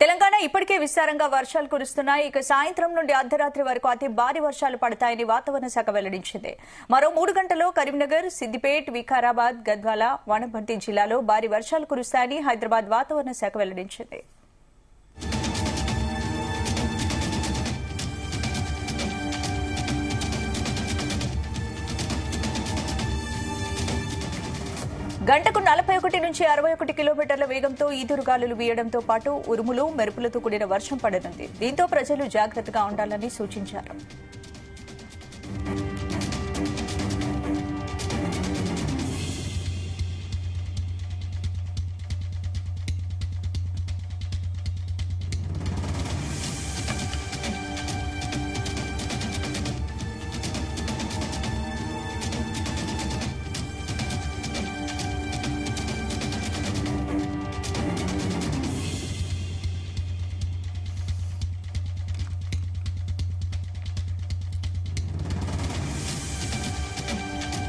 తెలంగాణ ఇప్పటికే విస్తారంగా వర్షాలు కురుస్తున్నాయి. ఇక సాయంత్రం నుండి అర్ధరాత్రి వరకు అతి భారీ వర్షాలు పడతాయని వాతావరణ శాఖ వెల్లడించింది. మరో 3 గంటల్లో కరీంనగర్, సిద్దిపేట్, వికారాబాద్, గద్వాల, వనపర్తి జిల్లాలో భారీ వర్షాలు కురుస్తాయని హైదరాబాద్ వాతావరణ శాఖ వెల్లడించింది. గంటకు 41 నుంచి 61 కిలోమీటర్ల వేగంతో ఈదురుగాలులు వీయడంతో పాటు ఉరుములు, మెరుపులతో కూడిన వర్షం పడనుంది. దీంతో ప్రజలు జాగ్రత్తగా ఉండాలని సూచించారు.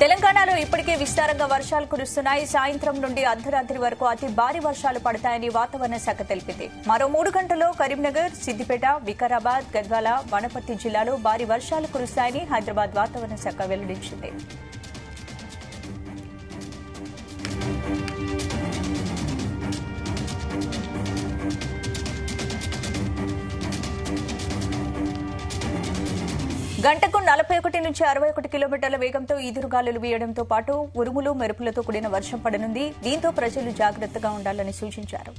తెలంగాణలో ఇప్పటికే విస్తారంగా వర్షాలు కురుస్తున్నాయి. సాయంత్రం నుండి అర్ధరాత్రి వరకు అతి భారీ వర్షాలు పడతాయని వాతావరణ శాఖ తెలిపింది. మరో 3 గంటల్లో కరీంనగర్, సిద్దిపేట, వికారాబాద్, గద్వాల, వనపర్తి జిల్లాలో భారీ వర్షాలు కురుస్తాయని హైదరాబాద్ వాతావరణ శాఖ వెల్లడించింది. గంటకు 41 నుంచి 61 కిలోమీటర్ల వేగంతో ఈదురుగాలులు వీయడంతో పాటు ఉరుములు, మెరుపులతో కూడిన వర్షం పడనుంది. దీంతో ప్రజలు జాగ్రత్తగా ఉండాలని సూచించారు.